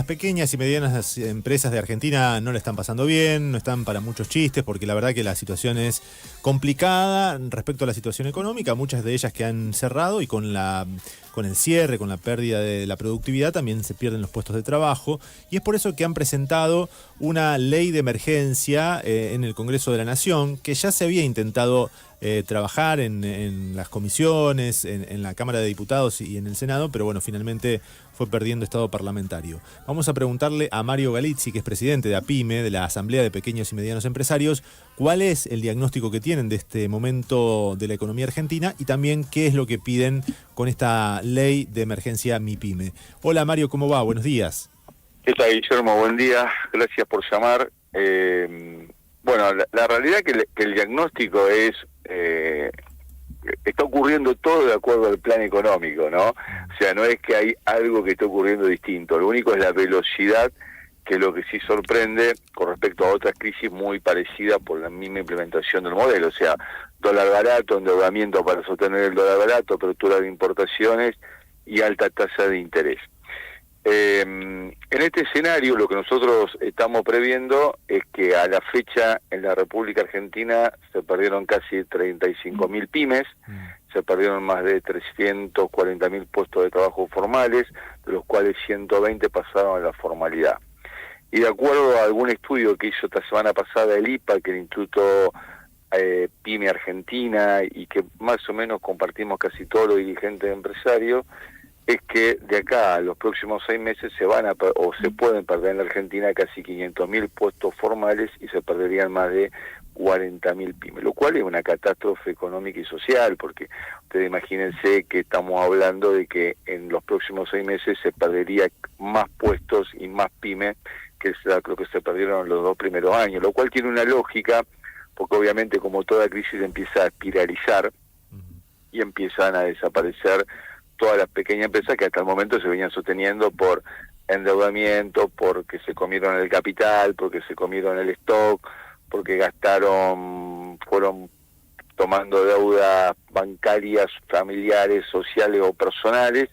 Las pequeñas y medianas empresas de Argentina no le están pasando bien, no están para muchos chistes, porque la verdad que la situación es complicada respecto a la situación económica, muchas de ellas que han cerrado y con el cierre, con la pérdida de la productividad, también se pierden los puestos de trabajo, y es por eso que han presentado una ley de emergencia en el Congreso de la Nación, que ya se había intentado trabajar en las comisiones, en la Cámara de Diputados y en el Senado, pero bueno, finalmente fue perdiendo estado parlamentario. Vamos a preguntarle a Mario Galizzi, que es presidente de APIME, de la Asamblea de Pequeños y Medianos Empresarios, cuál es el diagnóstico que tienen de este momento de la economía argentina y también qué es lo que piden con esta ley de emergencia MIPYME. Hola Mario, ¿cómo va? Buenos días. ¿Qué tal, Guillermo? Buen día, gracias por llamar. Bueno, la realidad que el diagnóstico es, está ocurriendo todo de acuerdo al plan económico, ¿no? O sea, no es que hay algo que esté ocurriendo distinto, lo único es la velocidad, que es lo que sí sorprende con respecto a otras crisis muy parecidas por la misma implementación del modelo, o sea, dólar barato, endeudamiento para sostener el dólar barato, apertura de importaciones y alta tasa de interés. En este escenario lo que nosotros estamos previendo es que a la fecha en la República Argentina se perdieron casi 35.000 pymes, se perdieron más de 340.000 puestos de trabajo formales, de los cuales 120 pasaron a la formalidad. Y de acuerdo a algún estudio que hizo esta semana pasada el IPA, que el Instituto PYME Argentina, y que más o menos compartimos casi todos los dirigentes empresarios, es que de acá a los próximos 6 meses se pueden perder en la Argentina casi 500.000 puestos formales y se perderían más de 40.000 pymes, lo cual es una catástrofe económica y social, porque ustedes imagínense que estamos hablando de que en los próximos 6 meses se perdería más puestos y más pymes que lo que se perdieron en los 2 primeros años, lo cual tiene una lógica, porque obviamente como toda crisis empieza a espiralizar y empiezan a desaparecer todas las pequeñas empresas que hasta el momento se venían sosteniendo por endeudamiento, porque se comieron el capital, porque se comieron el stock, porque fueron tomando deudas bancarias, familiares, sociales o personales,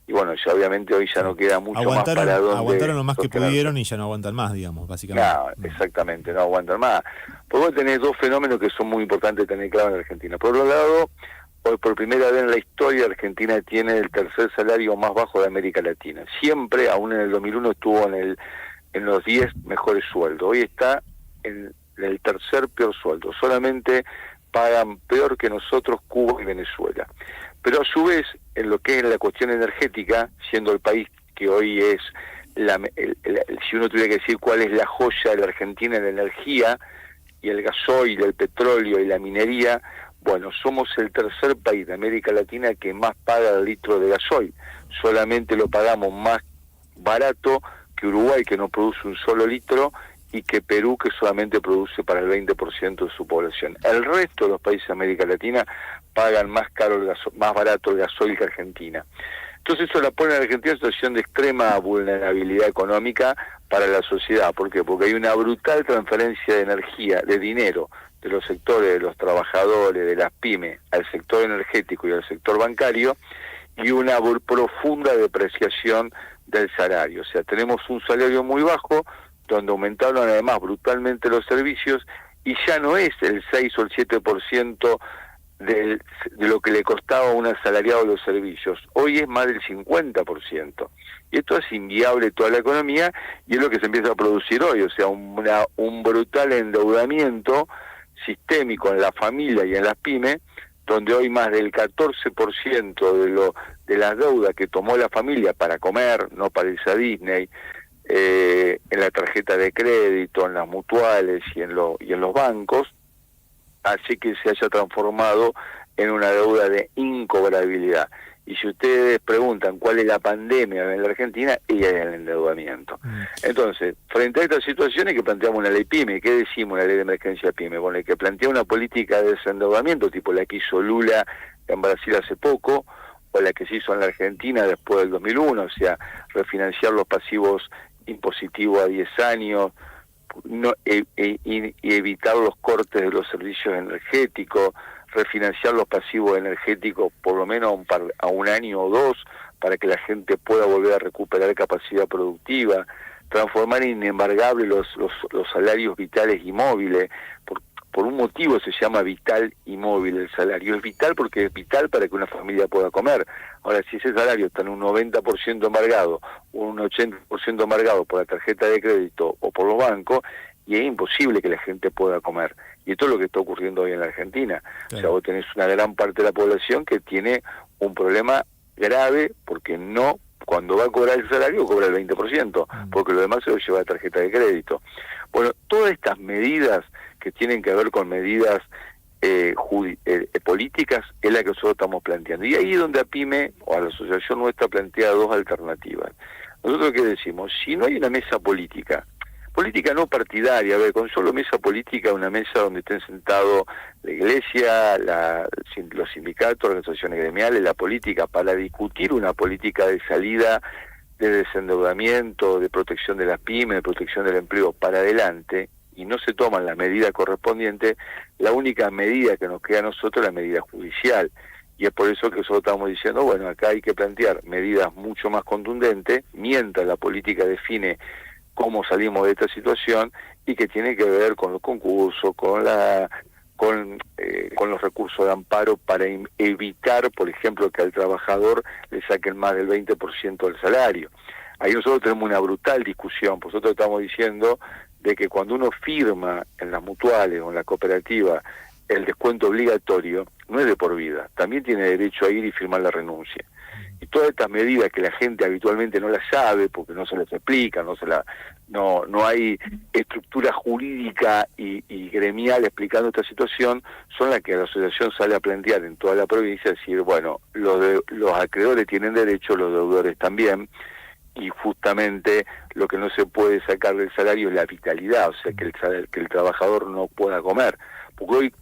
y bueno, ya obviamente hoy ya no queda mucho más para donde aguantaron lo más que pudieron y ya no aguantan más, digamos, básicamente. No, exactamente, no aguantan más. Pues vos tenés 2 fenómenos que son muy importantes tener claro en Argentina. Por un lado, hoy por primera vez en la historia Argentina tiene el tercer salario más bajo de América Latina. Siempre, aún en el 2001, estuvo en los 10 mejores sueldos. Hoy está en el tercer peor sueldo. Solamente pagan peor que nosotros Cuba y Venezuela. Pero a su vez, en lo que es la cuestión energética, siendo el país que hoy es, si uno tuviera que decir cuál es la joya de la Argentina en la energía, y el gasoil, el petróleo y la minería, bueno, somos el tercer país de América Latina que más paga el litro de gasoil. Solamente lo pagamos más barato que Uruguay, que no produce un solo litro, y que Perú, que solamente produce para el 20% de su población. El resto de los países de América Latina pagan más caro más barato el gasoil que Argentina. Entonces eso la pone a Argentina en situación de extrema vulnerabilidad económica para la sociedad. ¿Por qué? Porque hay una brutal transferencia de energía, de dinero, de los sectores de los trabajadores, de las pymes, al sector energético y al sector bancario, y una profunda depreciación del salario. O sea, tenemos un salario muy bajo, donde aumentaron además brutalmente los servicios, y ya no es el 6 o el 7% de lo que le costaba a un asalariado los servicios. Hoy es más del 50%. Y esto es inviable toda la economía, y es lo que se empieza a producir hoy, o sea, un brutal endeudamiento sistémico en la familia y en las pymes, donde hoy más del 14% de las deudas que tomó la familia para comer, no para irse a Disney, en la tarjeta de crédito, en las mutuales y en los bancos, hace que se haya transformado en una deuda de incobrabilidad. Y si ustedes preguntan cuál es la pandemia en la Argentina, ella es el endeudamiento. Entonces, frente a estas situaciones que planteamos una ley PYME, ¿qué decimos una ley de emergencia PYME? Bueno, que plantea una política de desendeudamiento, tipo la que hizo Lula en Brasil hace poco, o la que se hizo en la Argentina después del 2001, o sea, refinanciar los pasivos impositivos a 10 años, y evitar los cortes de los servicios energéticos, refinanciar los pasivos energéticos por lo menos a un año o dos, para que la gente pueda volver a recuperar capacidad productiva, transformar en inembargables los salarios vitales y móviles. Por un motivo se llama vital y móvil el salario. Es vital porque es vital para que una familia pueda comer. Ahora, si ese salario está en un 90% embargado o un 80% embargado por la tarjeta de crédito o por los bancos, y es imposible que la gente pueda comer. Y esto es lo que está ocurriendo hoy en la Argentina. Claro. O sea, vos tenés una gran parte de la población que tiene un problema grave porque no, cuando va a cobrar el salario, cobra el 20%, porque lo demás se lo lleva a tarjeta de crédito. Bueno, todas estas medidas que tienen que ver con medidas políticas es la que nosotros estamos planteando. Y ahí es donde a PYME, o a la asociación nuestra, plantea dos alternativas. Nosotros, ¿qué decimos? Si no hay una mesa política no partidaria, a ver, con solo mesa política, una mesa donde estén sentados la iglesia, los sindicatos, organizaciones gremiales, la política, para discutir una política de salida, de desendeudamiento, de protección de las pymes, de protección del empleo para adelante, y no se toman las medidas correspondientes, la única medida que nos queda a nosotros es la medida judicial. Y es por eso que nosotros estamos diciendo, bueno, acá hay que plantear medidas mucho más contundentes, mientras la política define cómo salimos de esta situación, y que tiene que ver con los concursos, con los recursos de amparo para evitar, por ejemplo, que al trabajador le saquen más del 20% del salario. Ahí nosotros tenemos una brutal discusión. Nosotros estamos diciendo de que cuando uno firma en las mutuales o en la cooperativa el descuento obligatorio, no es de por vida, también tiene derecho a ir y firmar la renuncia. Y todas estas medidas que la gente habitualmente no las sabe, porque no se les explica, no hay estructura jurídica y gremial explicando esta situación, son las que la asociación sale a plantear en toda la provincia, decir, bueno, los acreedores tienen derecho, los deudores también, y justamente lo que no se puede sacar del salario es la vitalidad, o sea, que el trabajador no pueda comer. Porque hoy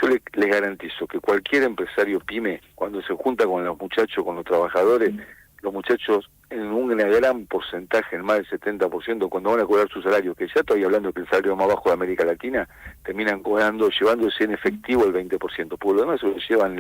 yo les garantizo que cualquier empresario pyme, cuando se junta con los muchachos, con los trabajadores, los muchachos en un gran porcentaje, en más del 70%, cuando van a cobrar su salario, que ya estoy hablando que el salario más bajo de América Latina, terminan llevándose en efectivo el 20%. Por lo demás se lo llevan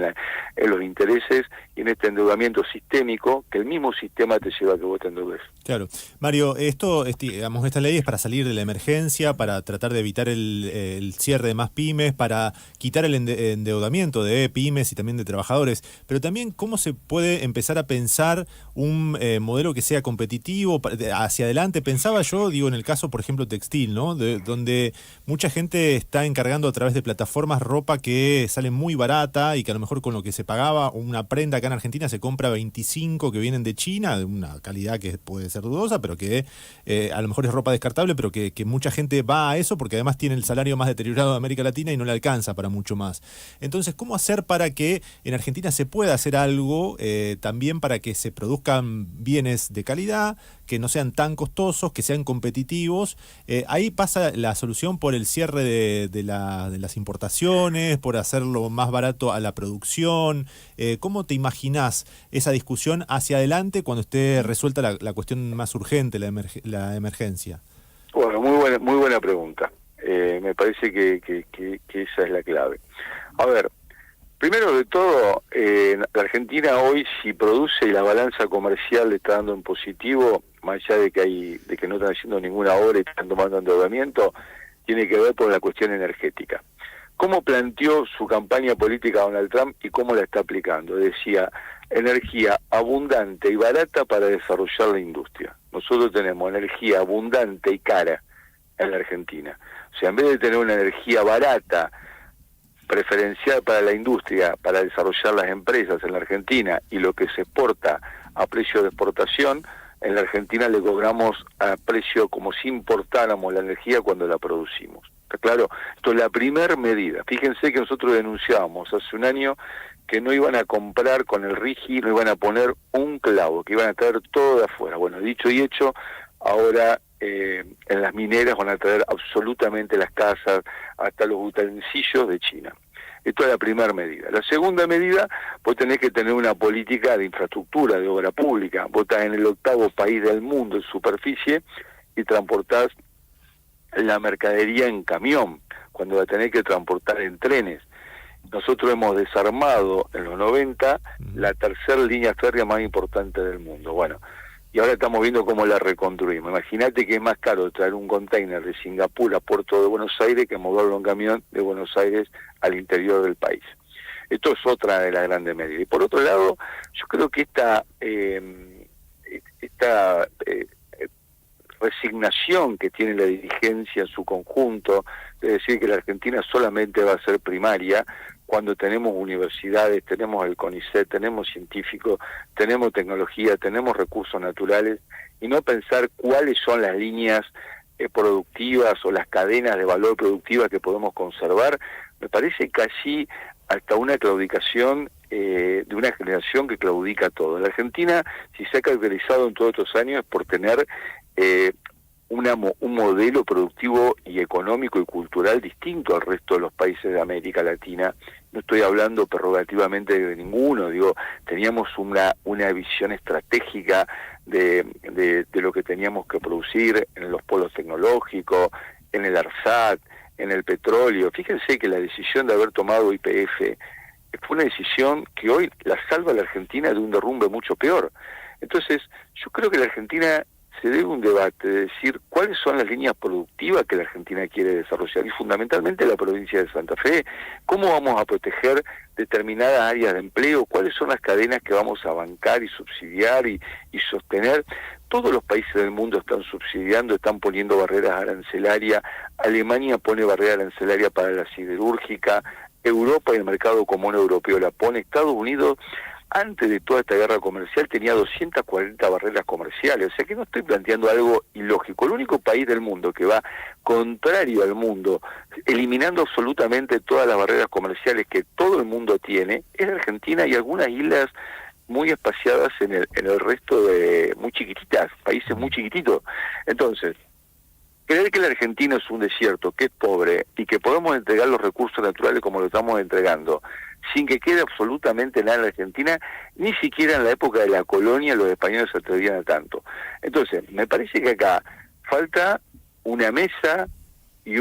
en los intereses y en este endeudamiento sistémico, que el mismo sistema te lleva a que vos te endeudes. Claro. Mario, esta ley es para salir de la emergencia, para tratar de evitar el cierre de más pymes, para quitar el endeudamiento de pymes y también de trabajadores, pero también cómo se puede empezar a pensar un modelo que sea competitivo hacia adelante. Pensaba yo, en el caso, por ejemplo, textil, ¿no? Donde mucha gente está encargando a través de plataformas ropa que sale muy barata y que a lo mejor con lo que se pagaba una prenda acá en Argentina se compra 25 que vienen de China, de una calidad que puede ser dudosa, pero que a lo mejor es ropa descartable, pero que mucha gente va a eso porque además tiene el salario más deteriorado de América Latina y no le alcanza para mucho más. Entonces, ¿cómo hacer para que en Argentina se pueda hacer algo también para que se produzcan bienes de calidad, que no sean tan costosos, que sean competitivos? Ahí pasa la solución por el cierre de las importaciones, por hacerlo más barato a la producción. ¿Cómo te imaginás esa discusión hacia adelante cuando esté resuelta la cuestión más urgente, la emergencia? Bueno, muy buena pregunta. Me parece que esa es la clave. A ver, primero de todo, la Argentina hoy, si produce y la balanza comercial le está dando en positivo, más allá de que no están haciendo ninguna obra y están tomando endeudamiento, tiene que ver por la cuestión energética. ¿Cómo planteó su campaña política Donald Trump y cómo la está aplicando? Decía, energía abundante y barata para desarrollar la industria. Nosotros tenemos energía abundante y cara en la Argentina. O sea, en vez de tener una energía barata, preferencial para la industria, para desarrollar las empresas en la Argentina, y lo que se exporta a precio de exportación, en la Argentina le cobramos a precio como si importáramos la energía cuando la producimos. ¿Está claro? Esto es la primera medida. Fíjense que nosotros denunciábamos hace un año que no iban a comprar con el RIGI, no iban a poner un clavo, que iban a traer todo de afuera. Bueno, dicho y hecho, ahora en las mineras van a traer absolutamente las casas, hasta los utensilios de China. Esto es la primera medida. La segunda medida, vos tenés que tener una política de infraestructura, de obra pública. Vos estás en el 8º país del mundo en superficie y transportás la mercadería en camión, cuando la tenés que transportar en trenes. nosotros hemos desarmado en los 90 la tercera línea férrea más importante del mundo. Bueno, y ahora estamos viendo cómo la reconstruimos. Imagínate que es más caro traer un container de Singapur a Puerto de Buenos Aires que moverlo en camión de Buenos Aires al interior del país. Esto es otra de las grandes medidas. Y por otro lado, yo creo que esta resignación que tiene la dirigencia en su conjunto, de decir que la Argentina solamente va a ser primaria, cuando tenemos universidades, tenemos el CONICET, tenemos científicos, tenemos tecnología, tenemos recursos naturales, y no pensar cuáles son las líneas productivas o las cadenas de valor productiva que podemos conservar, me parece casi hasta una claudicación de una generación que claudica todo. La Argentina, si se ha caracterizado en todos estos años, es por tener un modelo productivo y económico y cultural distinto al resto de los países de América Latina. No estoy hablando prerrogativamente de ninguno, digo, teníamos una visión estratégica de lo que teníamos que producir en los polos tecnológicos, en el ARSAT, en el petróleo. Fíjense que la decisión de haber tomado YPF fue una decisión que hoy la salva a la Argentina de un derrumbe mucho peor. Entonces, yo creo que la Argentina se debe un debate de decir cuáles son las líneas productivas que la Argentina quiere desarrollar, y fundamentalmente la provincia de Santa Fe, cómo vamos a proteger determinadas áreas de empleo, cuáles son las cadenas que vamos a bancar y subsidiar y sostener. Todos los países del mundo están subsidiando, están poniendo barreras arancelarias. Alemania pone barrera arancelaria para la siderúrgica, Europa y el mercado común europeo la pone, Estados Unidos, antes de toda esta guerra comercial, tenía 240 barreras comerciales, o sea que no estoy planteando algo ilógico. El único país del mundo que va contrario al mundo, eliminando absolutamente todas las barreras comerciales que todo el mundo tiene, es Argentina y algunas islas muy espaciadas en el resto de, muy chiquititas, países muy chiquititos. Entonces, creer que la Argentina es un desierto, que es pobre, y que podemos entregar los recursos naturales como lo estamos entregando, sin que quede absolutamente nada en la Argentina, ni siquiera en la época de la colonia los españoles se atrevían a tanto. Entonces, me parece que acá falta una mesa y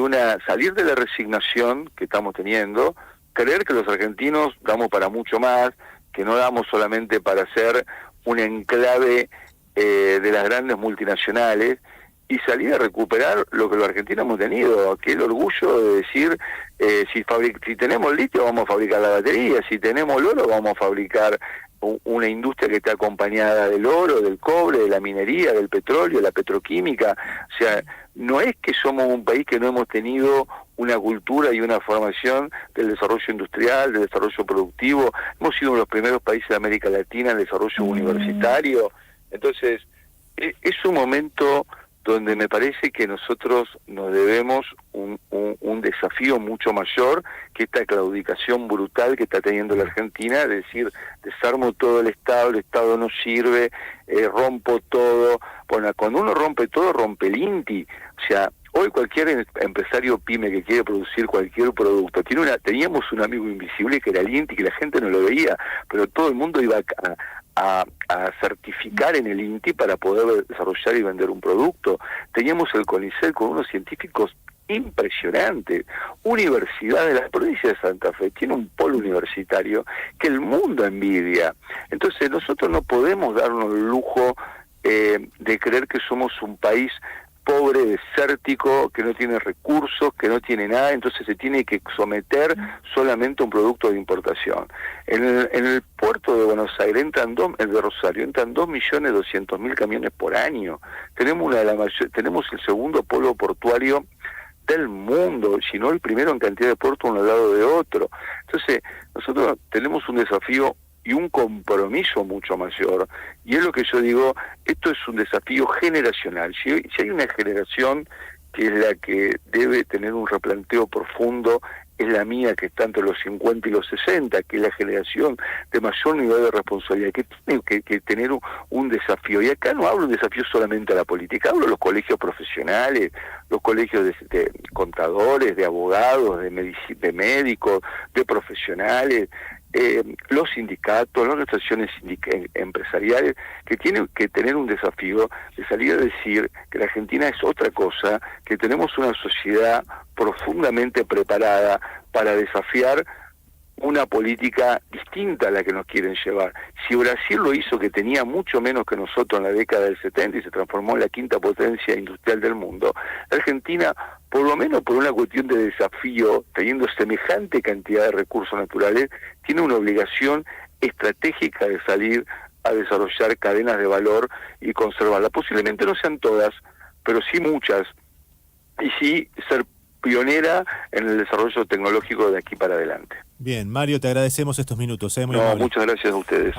salir de la resignación que estamos teniendo, creer que los argentinos damos para mucho más, que no damos solamente para ser un enclave de las grandes multinacionales, y salir a recuperar lo que los argentinos hemos tenido, que es el orgullo de decir, si tenemos litio vamos a fabricar la batería, si tenemos el oro vamos a fabricar una industria que está acompañada del oro, del cobre, de la minería, del petróleo, la petroquímica. O sea, no es que somos un país que no hemos tenido una cultura y una formación del desarrollo industrial, del desarrollo productivo. Hemos sido uno de los primeros países de América Latina en el desarrollo universitario. Entonces, es un momento donde me parece que nosotros nos debemos un desafío mucho mayor que esta claudicación brutal que está teniendo la Argentina, de decir, desarmo todo el Estado no sirve, rompo todo. Bueno, cuando uno rompe todo, rompe el INTI. O sea, hoy cualquier empresario pyme que quiere producir cualquier producto, teníamos un amigo invisible que era el INTI, que la gente no lo veía, pero todo el mundo iba a certificar en el INTI para poder desarrollar y vender un producto. Teníamos el CONICET con unos científicos impresionantes. Universidad de la provincia de Santa Fe tiene un polo universitario que el mundo envidia. Entonces nosotros no podemos darnos el lujo de creer que somos un país pobre, desértico, que no tiene recursos, que no tiene nada, entonces se tiene que someter solamente a un producto de importación. En el puerto de Buenos Aires el de Rosario, entran 2.200.000 camiones por año. Tenemos el segundo polo portuario del mundo, si no el primero en cantidad de puertos uno al lado de otro. Entonces, nosotros tenemos un desafío y un compromiso mucho mayor, y es lo que yo digo, esto es un desafío generacional. Si hay una generación que es la que debe tener un replanteo profundo, es la mía, que está entre los 50 y los 60, que es la generación de mayor nivel de responsabilidad, que tiene que tener un desafío. Y acá no hablo de un desafío solamente a la política, hablo de los colegios profesionales, los colegios de contadores, de abogados, de médicos, de profesionales, los sindicatos, las organizaciones empresariales, que tienen que tener un desafío de salir a decir que la Argentina es otra cosa, que tenemos una sociedad profundamente preparada para desafiar una política distinta a la que nos quieren llevar. Si Brasil lo hizo, que tenía mucho menos que nosotros en la década del 70 y se transformó en la quinta potencia industrial del mundo, Argentina, por lo menos por una cuestión de desafío, teniendo semejante cantidad de recursos naturales, tiene una obligación estratégica de salir a desarrollar cadenas de valor y conservarlas. Posiblemente no sean todas, pero sí muchas, y sí ser pionera en el desarrollo tecnológico de aquí para adelante. Bien, Mario, te agradecemos estos minutos. Muy no, amable. muchas gracias a ustedes.